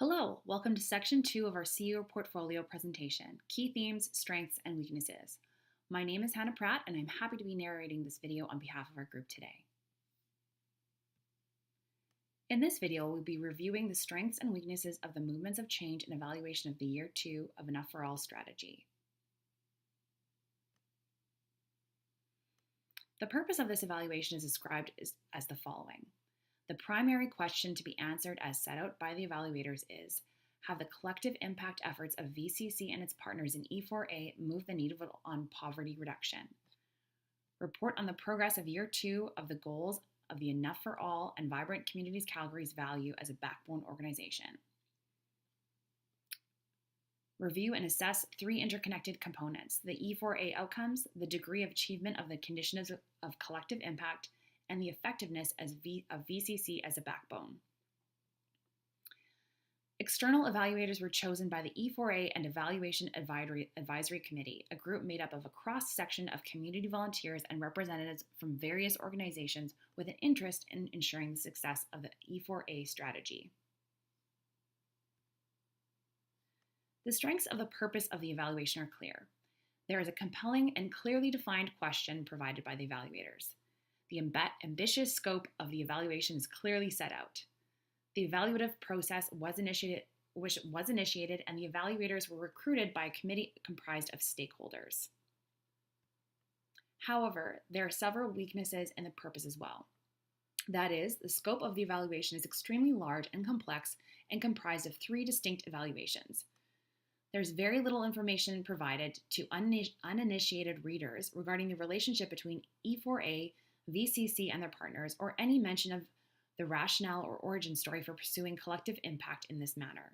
Hello, welcome to Section 2 of our CEO Portfolio presentation, Key Themes, Strengths, and Weaknesses. My name is Hannah Pratt, and I'm happy to be narrating this video on behalf of our group today. In this video, we'll be reviewing the strengths and weaknesses of the movements of change and evaluation of the Year 2 of Enough for All strategy. The purpose of this evaluation is described as the following. The primary question to be answered as set out by the evaluators is, have the collective impact efforts of VCC and its partners in E4A moved the needle on poverty reduction? Report on the progress of Year 2 of the goals of the Enough for All and Vibrant Communities Calgary's value as a backbone organization. Review and assess three interconnected components, the E4A outcomes, the degree of achievement of the conditions of collective impact, and the effectiveness of VCC as a backbone. External evaluators were chosen by the E4A and Evaluation Advisory Committee, a group made up of a cross-section of community volunteers and representatives from various organizations with an interest in ensuring the success of the E4A strategy. The strengths of the purpose of the evaluation are clear. There is a compelling and clearly defined question provided by the evaluators. The ambitious scope of the evaluation is clearly set out. The evaluative process was initiated, and the evaluators were recruited by a committee comprised of stakeholders. However, there are several weaknesses in the purpose as well. That is, the scope of the evaluation is extremely large and complex and comprised of three distinct evaluations. There's very little information provided to uninitiated readers regarding the relationship between E4A, VCC, and their partners, or any mention of the rationale or origin story for pursuing collective impact in this manner.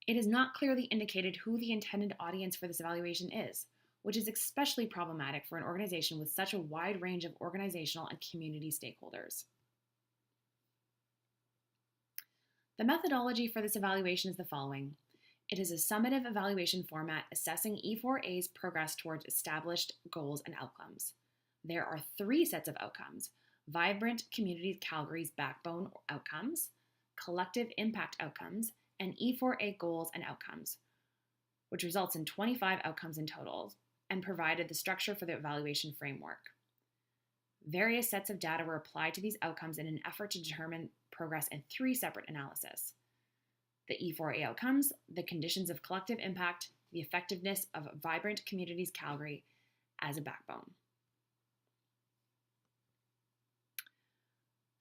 It is not clearly indicated who the intended audience for this evaluation is, which is especially problematic for an organization with such a wide range of organizational and community stakeholders. The methodology for this evaluation is the following. It is a summative evaluation format assessing E4A's progress towards established goals and outcomes. There are three sets of outcomes: Vibrant Communities Calgary's backbone outcomes, collective impact outcomes, and E4A goals and outcomes, which results in 25 outcomes in total and provided the structure for the evaluation framework. Various sets of data were applied to these outcomes in an effort to determine progress in three separate analyses: the E4A outcomes, the conditions of collective impact, the effectiveness of Vibrant Communities Calgary as a backbone.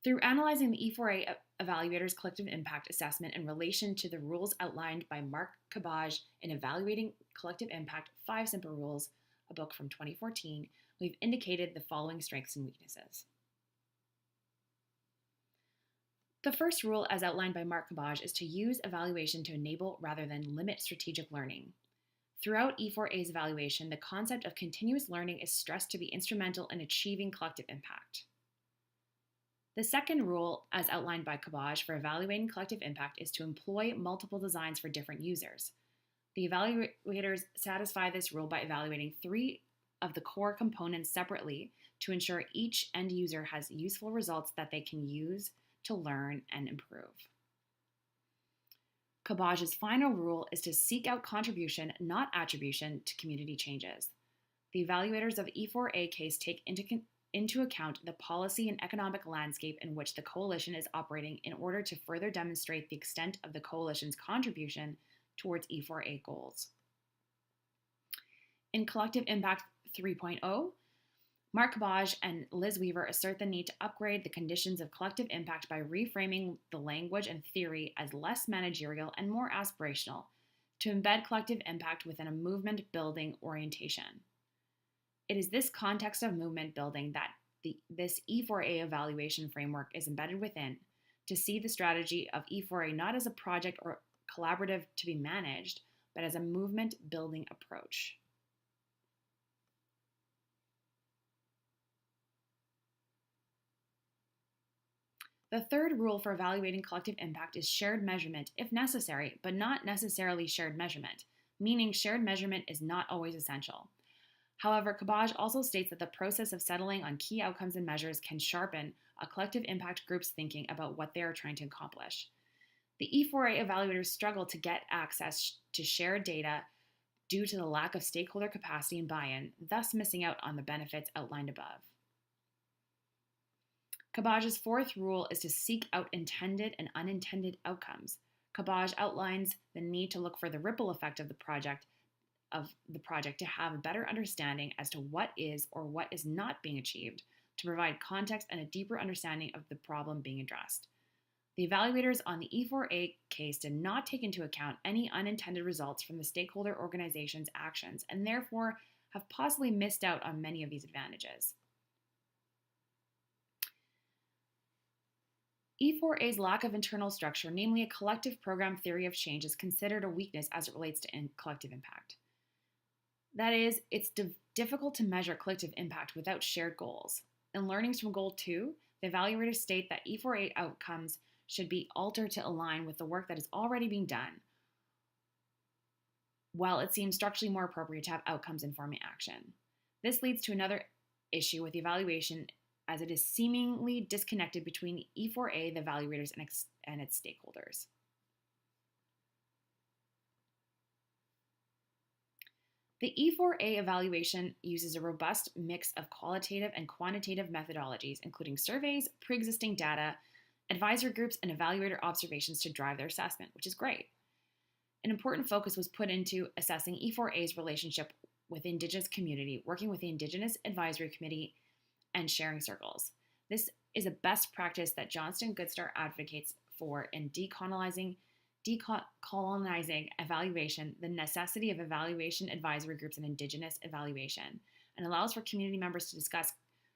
Through analyzing the E4A evaluators' collective impact assessment in relation to the rules outlined by Mark Cabage in Evaluating Collective Impact, 5 Simple Rules, a book from 2014, we've indicated the following strengths and weaknesses. The first rule, as outlined by Mark Cabage, is to use evaluation to enable rather than limit strategic learning. Throughout E4A's evaluation, the concept of continuous learning is stressed to be instrumental in achieving collective impact. The second rule, as outlined by Cabage for evaluating collective impact, is to employ multiple designs for different users. The evaluators satisfy this rule by evaluating 3 of the core components separately to ensure each end user has useful results that they can use to learn and improve. Cabage's final rule is to seek out contribution, not attribution, to community changes. The evaluators of the E4A case take into account the policy and economic landscape in which the coalition is operating in order to further demonstrate the extent of the coalition's contribution towards E4A goals. In Collective Impact 3.0, Mark Cabage and Liz Weaver assert the need to upgrade the conditions of collective impact by reframing the language and theory as less managerial and more aspirational, to embed collective impact within a movement-building orientation. It is this context of movement building that this E4A evaluation framework is embedded within, to see the strategy of E4A not as a project or collaborative to be managed, but as a movement-building approach. The third rule for evaluating collective impact is shared measurement if necessary, but not necessarily shared measurement, meaning shared measurement is not always essential. However, Kabaj also states that the process of settling on key outcomes and measures can sharpen a collective impact group's thinking about what they are trying to accomplish. The E4A evaluators struggle to get access to shared data due to the lack of stakeholder capacity and buy-in, thus missing out on the benefits outlined above. Kabaj's fourth rule is to seek out intended and unintended outcomes. Kabaj outlines the need to look for the ripple effect of the project to have a better understanding as to what is or what is not being achieved, to provide context and a deeper understanding of the problem being addressed. The evaluators on the E4A case did not take into account any unintended results from the stakeholder organization's actions and therefore have possibly missed out on many of these advantages. E4A's lack of internal structure, namely a collective program theory of change, is considered a weakness as it relates to collective impact. That is, it's difficult to measure collective impact without shared goals. In learnings from Goal 2, the evaluators state that E4A outcomes should be altered to align with the work that is already being done, while it seems structurally more appropriate to have outcomes informing action. This leads to another issue with the evaluation, as it is seemingly disconnected between E4A, the evaluators, and its stakeholders. The E4A evaluation uses a robust mix of qualitative and quantitative methodologies, including surveys, pre-existing data, advisor groups, and evaluator observations to drive their assessment, which is great. An important focus was put into assessing E4A's relationship with the Indigenous community, working with the Indigenous Advisory Committee and sharing circles. This is a best practice that Johnston Goodstar advocates for in decolonizing evaluation, the necessity of evaluation advisory groups and Indigenous evaluation, and allows for community members to discuss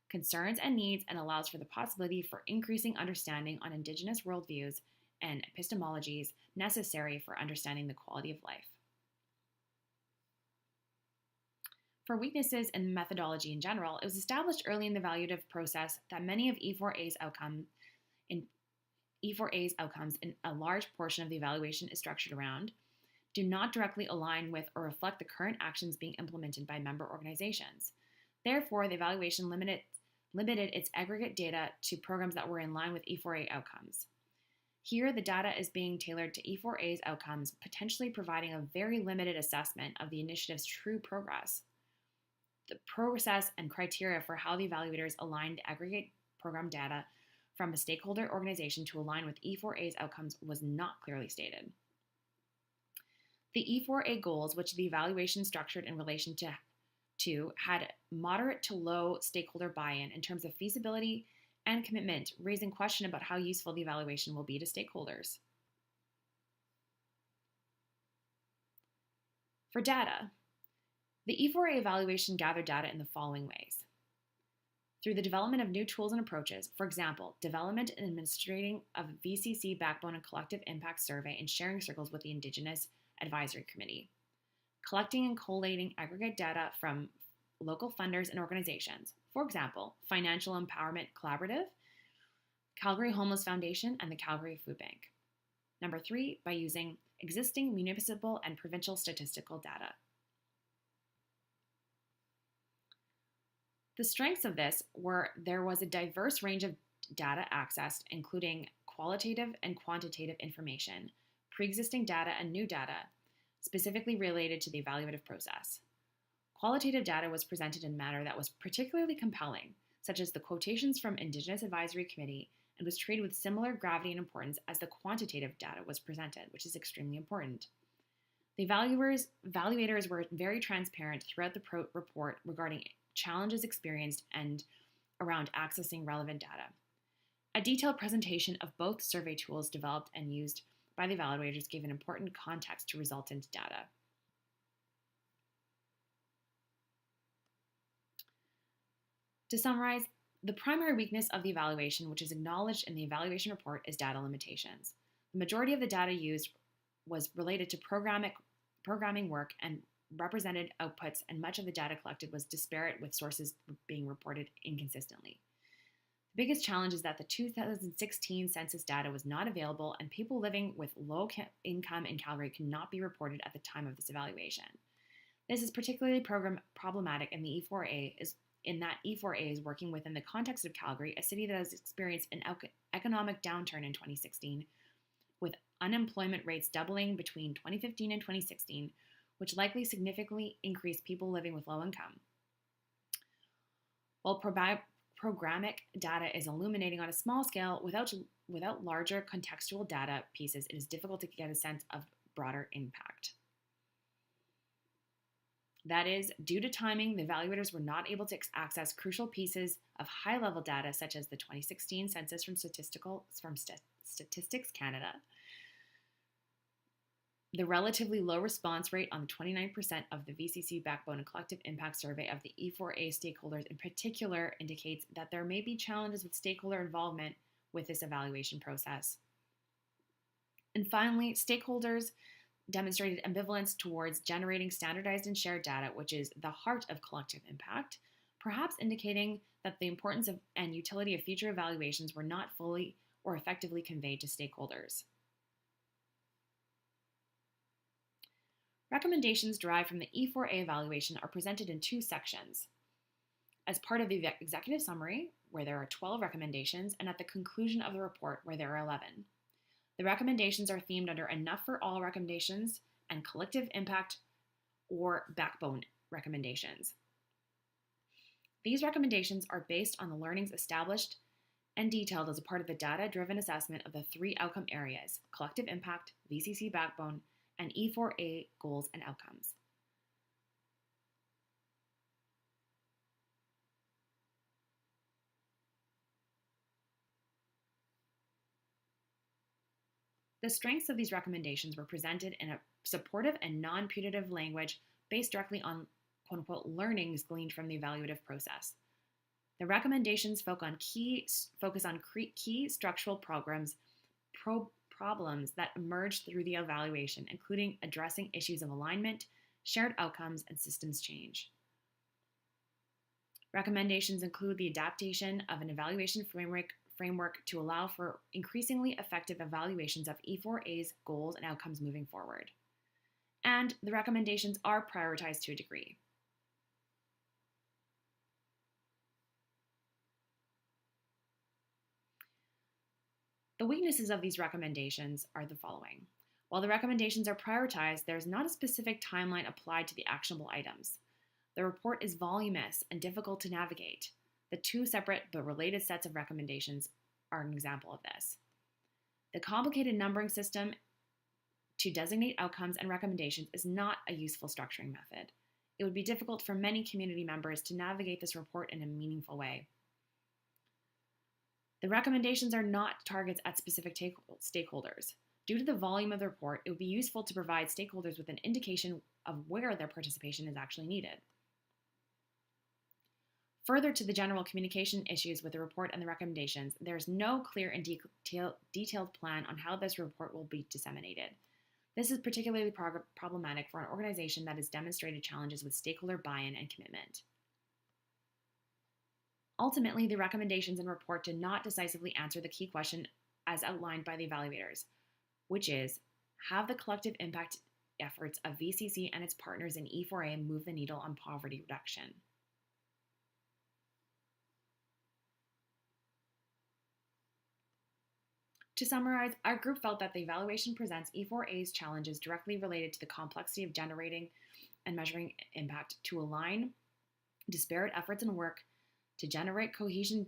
concerns and needs, and allows for the possibility for increasing understanding on Indigenous worldviews and epistemologies necessary for understanding the quality of life. For weaknesses in methodology in general, it was established early in the evaluative process that many of E4A's outcomes in a large portion of the evaluation is structured around, do not directly align with or reflect the current actions being implemented by member organizations. Therefore, the evaluation limited its aggregate data to programs that were in line with E4A outcomes. Here, the data is being tailored to E4A's outcomes, potentially providing a very limited assessment of the initiative's true progress. The process and criteria for how the evaluators aligned the aggregate program data from a stakeholder organization to align with E4A's outcomes was not clearly stated. The E4A goals, which the evaluation structured in relation to had moderate to low stakeholder buy-in in terms of feasibility and commitment, raising question about how useful the evaluation will be to stakeholders. For data, the E4A evaluation gathered data in the following ways. Through the development of new tools and approaches, for example, development and administrating of VCC Backbone and Collective Impact Survey and sharing circles with the Indigenous Advisory Committee, collecting and collating aggregate data from local funders and organizations, for example, Financial Empowerment Collaborative, Calgary Homeless Foundation, and the Calgary Food Bank. Number 3, by using existing municipal and provincial statistical data. The strengths of this were there was a diverse range of data accessed, including qualitative and quantitative information, pre-existing data and new data, specifically related to the evaluative process. Qualitative data was presented in a manner that was particularly compelling, such as the quotations from Indigenous Advisory Committee, and was treated with similar gravity and importance as the quantitative data was presented, which is extremely important. The evaluators were very transparent throughout the report regarding challenges experienced and around accessing relevant data. A detailed presentation of both survey tools developed and used by the evaluators gave an important context to resultant data. To summarize, the primary weakness of the evaluation, which is acknowledged in the evaluation report, is data limitations. The majority of the data used was related to programming work and represented outputs, and much of the data collected was disparate, with sources being reported inconsistently. The biggest challenge is that the 2016 census data was not available, and people living with low income in Calgary could not be reported at the time of this evaluation. This is particularly problematic in the E4A in that E4A is working within the context of Calgary, a city that has experienced an economic downturn in 2016, with unemployment rates doubling between 2015 and 2016, which likely significantly increased people living with low income. While programmatic data is illuminating on a small scale, without larger contextual data pieces, it is difficult to get a sense of broader impact. That is, due to timing, the evaluators were not able to access crucial pieces of high-level data, such as the 2016 census from Statistics Canada, the relatively low response rate on the 29% of the VCC Backbone and Collective Impact Survey of the E4A stakeholders in particular indicates that there may be challenges with stakeholder involvement with this evaluation process. And finally, stakeholders demonstrated ambivalence towards generating standardized and shared data, which is the heart of collective impact, perhaps indicating that the importance of and utility of future evaluations were not fully or effectively conveyed to stakeholders. Recommendations derived from the E4A evaluation are presented in two sections. As part of the executive summary, where there are 12 recommendations, and at the conclusion of the report, where there are 11. The recommendations are themed under Enough for All recommendations and Collective Impact or Backbone recommendations. These recommendations are based on the learnings established and detailed as a part of the data-driven assessment of the three outcome areas: collective impact, VCC Backbone, and E4A goals and outcomes. The strengths of these recommendations were presented in a supportive and non-punitive language based directly on quote-unquote learnings gleaned from the evaluative process. The recommendations focus on key structural problems that emerged through the evaluation, including addressing issues of alignment, shared outcomes, and systems change. Recommendations include the adaptation of an evaluation framework to allow for increasingly effective evaluations of E4A's goals and outcomes moving forward. And the recommendations are prioritized to a degree. The weaknesses of these recommendations are the following. While the recommendations are prioritized, there is not a specific timeline applied to the actionable items. The report is voluminous and difficult to navigate. The two separate but related sets of recommendations are an example of this. The complicated numbering system to designate outcomes and recommendations is not a useful structuring method. It would be difficult for many community members to navigate this report in a meaningful way. The recommendations are not targets at specific stakeholders. Due to the volume of the report, it would be useful to provide stakeholders with an indication of where their participation is actually needed. Further to the general communication issues with the report and the recommendations, there is no clear and detailed plan on how this report will be disseminated. This is particularly problematic for an organization that has demonstrated challenges with stakeholder buy-in and commitment. Ultimately, the recommendations and report did not decisively answer the key question as outlined by the evaluators, which is, have the collective impact efforts of VCC and its partners in E4A move the needle on poverty reduction? To summarize, our group felt that the evaluation presents E4A's challenges directly related to the complexity of generating and measuring impact to align disparate efforts and work to generate cohesion